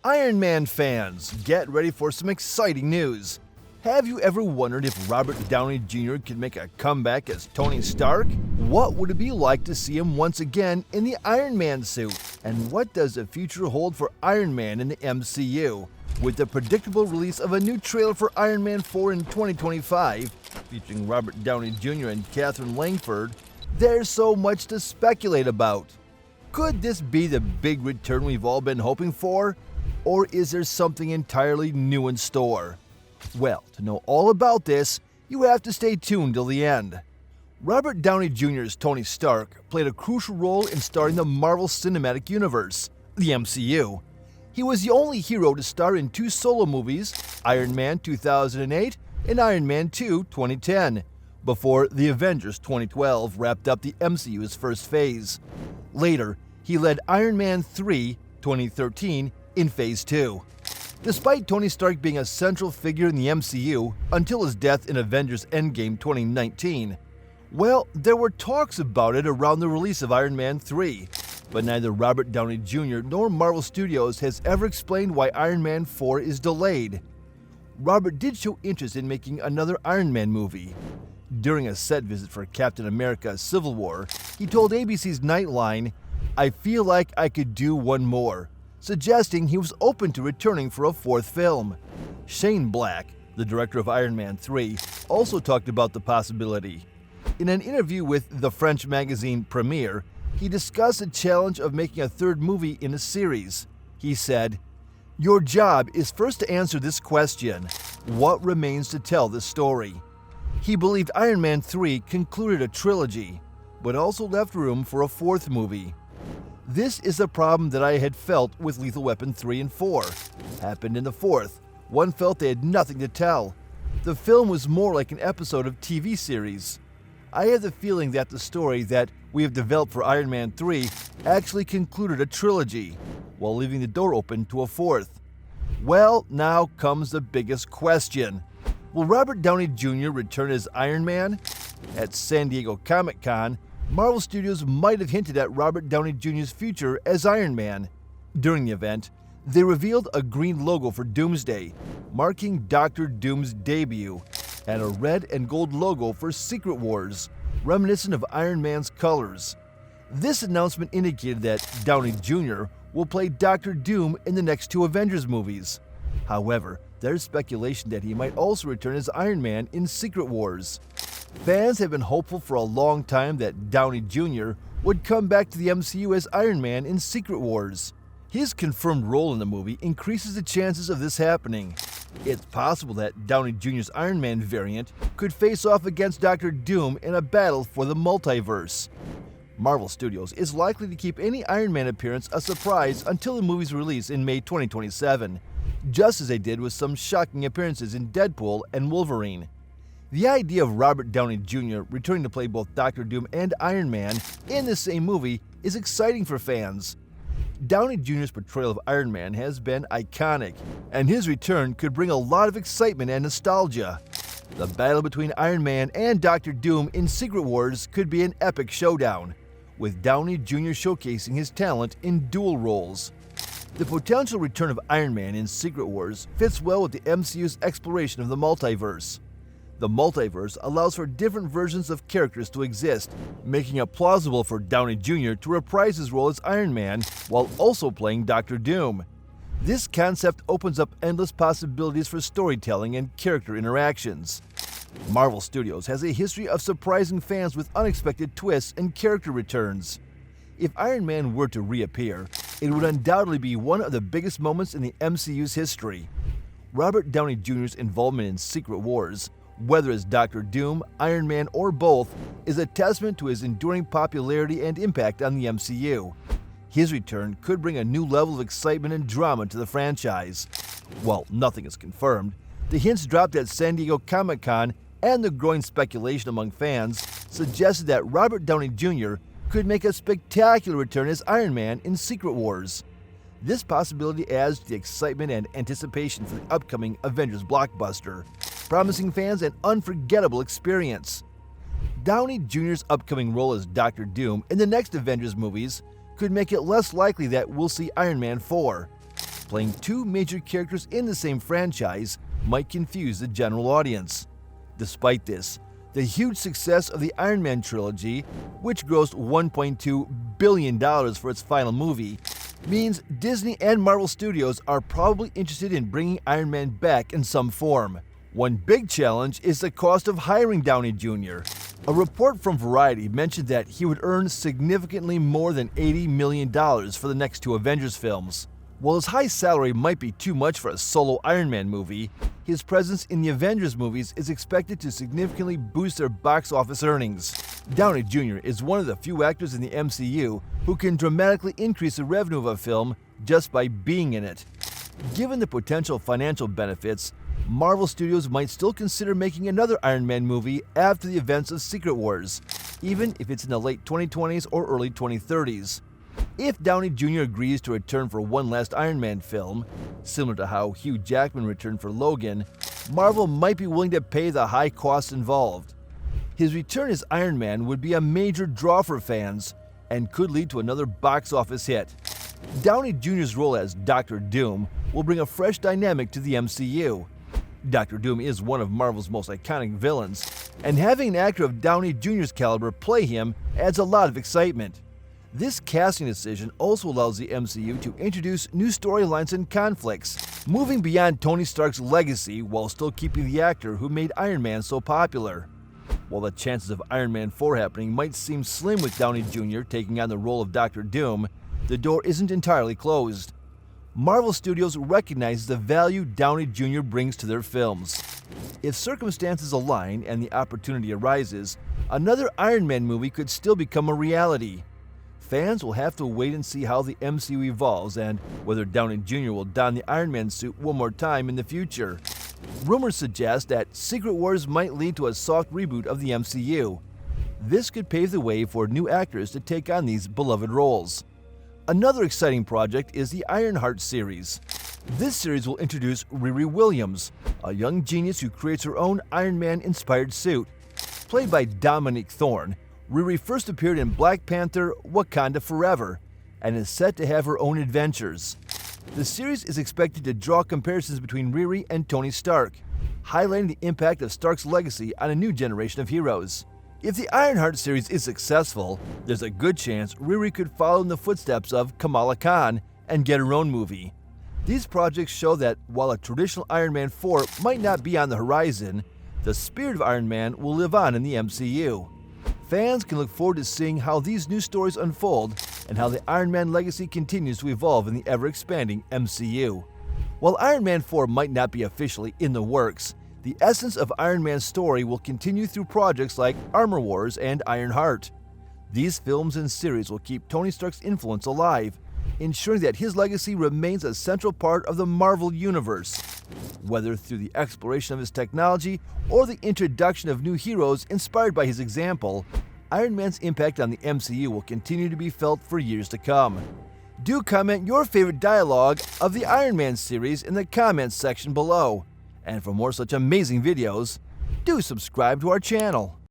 Iron Man fans, get ready for some exciting news. Have you ever wondered if Robert Downey Jr. could make a comeback as Tony Stark? What would it be like to see him once again in the Iron Man suit? And what does the future hold for Iron Man in the MCU? With the predictable release of a new trailer for Iron Man 4 in 2025, featuring Robert Downey Jr. and Katherine Langford, there's so much to speculate about. Could this be the big return we've all been hoping for? Or is there something entirely new in store? Well, to know all about this, you have to stay tuned till the end. Robert Downey Jr.'s Tony Stark played a crucial role in starting the Marvel Cinematic Universe, the MCU. He was the only hero to star in 2 solo movies, Iron Man 2008 and Iron Man 2 2010, before The Avengers 2012 wrapped up the MCU's first phase. Later, he led Iron Man 3 2013 in Phase 2. Despite Tony Stark being a central figure in the MCU until his death in Avengers Endgame 2019, well, there were talks about it around the release of Iron Man 3, but neither Robert Downey Jr. nor Marvel Studios has ever explained why Iron Man 4 is delayed. Robert did show interest in making another Iron Man movie. During a set visit for Captain America: Civil War, he told ABC's Nightline, "I feel like I could do one more," suggesting he was open to returning for a 4th film. Shane Black, the director of Iron Man 3, also talked about the possibility. In an interview with the French magazine Premiere, he discussed the challenge of making a 3rd movie in a series. He said, "Your job is first to answer this question: what remains to tell this story?" He believed Iron Man 3 concluded a trilogy, but also left room for a 4th movie. "This is a problem that I had felt with Lethal Weapon 3 and 4. Happened in the 4th. One felt they had nothing to tell. The film was more like an episode of TV series. I have the feeling that the story that we have developed for Iron Man 3 actually concluded a trilogy, while leaving the door open to a 4th. Well, now comes the biggest question. Will Robert Downey Jr. return as Iron Man? At San Diego Comic-Con, Marvel Studios might have hinted at Robert Downey Jr.'s future as Iron Man. During the event, they revealed a green logo for Doomsday, marking Dr. Doom's debut, and a red and gold logo for Secret Wars, reminiscent of Iron Man's colors. This announcement indicated that Downey Jr. will play Dr. Doom in the next 2 Avengers movies. However, there's speculation that he might also return as Iron Man in Secret Wars. Fans have been hopeful for a long time that Downey Jr. would come back to the MCU as Iron Man in Secret Wars. His confirmed role in the movie increases the chances of this happening. It's possible that Downey Jr.'s Iron Man variant could face off against Dr. Doom in a battle for the multiverse. Marvel Studios is likely to keep any Iron Man appearance a surprise until the movie's release in May 2027, just as they did with some shocking appearances in Deadpool and Wolverine. The idea of Robert Downey Jr. returning to play both Dr. Doom and Iron Man in the same movie is exciting for fans. Downey Jr.'s portrayal of Iron Man has been iconic, and his return could bring a lot of excitement and nostalgia. The battle between Iron Man and Dr. Doom in Secret Wars could be an epic showdown, with Downey Jr. showcasing his talent in dual roles. The potential return of Iron Man in Secret Wars fits well with the MCU's exploration of the multiverse. The multiverse allows for different versions of characters to exist, making it plausible for Downey Jr. to reprise his role as Iron Man while also playing Dr. Doom. This concept opens up endless possibilities for storytelling and character interactions. Marvel Studios has a history of surprising fans with unexpected twists and character returns. If Iron Man were to reappear, it would undoubtedly be one of the biggest moments in the MCU's history. Robert Downey Jr.'s involvement in Secret Wars, whether as Dr. Doom, Iron Man, or both, is a testament to his enduring popularity and impact on the MCU. His return could bring a new level of excitement and drama to the franchise. While nothing is confirmed, the hints dropped at San Diego Comic-Con and the growing speculation among fans suggested that Robert Downey Jr. could make a spectacular return as Iron Man in Secret Wars. This possibility adds to the excitement and anticipation for the upcoming Avengers blockbuster, promising fans an unforgettable experience. Downey Jr.'s upcoming role as Dr. Doom in the next Avengers movies could make it less likely that we'll see Iron Man 4. playing two major characters in the same franchise might confuse the general audience. Despite this, the huge success of the Iron Man trilogy, which grossed $1.2 billion for its final movie, means Disney and Marvel Studios are probably interested in bringing Iron Man back in some form. One big challenge is the cost of hiring Downey Jr. A report from Variety mentioned that he would earn significantly more than $80 million for the next two Avengers films. While his high salary might be too much for a solo Iron Man movie, his presence in the Avengers movies is expected to significantly boost their box office earnings. Downey Jr. is one of the few actors in the MCU who can dramatically increase the revenue of a film just by being in it. Given the potential financial benefits, Marvel Studios might still consider making another Iron Man movie after the events of Secret Wars, even if it's in the late 2020s or early 2030s. If Downey Jr. agrees to return for one last Iron Man film, similar to how Hugh Jackman returned for Logan, Marvel might be willing to pay the high costs involved. His return as Iron Man would be a major draw for fans and could lead to another box office hit. Downey Jr.'s role as Dr. Doom will bring a fresh dynamic to the MCU. Dr. Doom is one of Marvel's most iconic villains, and having an actor of Downey Jr.'s caliber play him adds a lot of excitement. This casting decision also allows the MCU to introduce new storylines and conflicts, moving beyond Tony Stark's legacy while still keeping the actor who made Iron Man so popular. While the chances of Iron Man 4 happening might seem slim with Downey Jr. taking on the role of Dr. Doom, the door isn't entirely closed. Marvel Studios recognizes the value Downey Jr. brings to their films. If circumstances align and the opportunity arises, another Iron Man movie could still become a reality. Fans will have to wait and see how the MCU evolves and whether Downey Jr. will don the Iron Man suit one more time in the future. Rumors suggest that Secret Wars might lead to a soft reboot of the MCU. This could pave the way for new actors to take on these beloved roles. Another exciting project is the Ironheart series. This series will introduce Riri Williams, a young genius who creates her own Iron Man-inspired suit. Played by Dominique Thorne, Riri first appeared in Black Panther: Wakanda Forever and is set to have her own adventures. The series is expected to draw comparisons between Riri and Tony Stark, highlighting the impact of Stark's legacy on a new generation of heroes. If the Ironheart series is successful, there's a good chance Riri could follow in the footsteps of Kamala Khan and get her own movie. These projects show that while a traditional Iron Man 4 might not be on the horizon, the spirit of Iron Man will live on in the MCU. Fans can look forward to seeing how these new stories unfold and how the Iron Man legacy continues to evolve in the ever-expanding MCU. While Iron Man 4 might not be officially in the works, the essence of Iron Man's story will continue through projects like Armor Wars and Ironheart. These films and series will keep Tony Stark's influence alive, ensuring that his legacy remains a central part of the Marvel Universe. Whether through the exploration of his technology or the introduction of new heroes inspired by his example, Iron Man's impact on the MCU will continue to be felt for years to come. Do comment your favorite dialogue of the Iron Man series in the comments section below. And for more such amazing videos, do subscribe to our channel.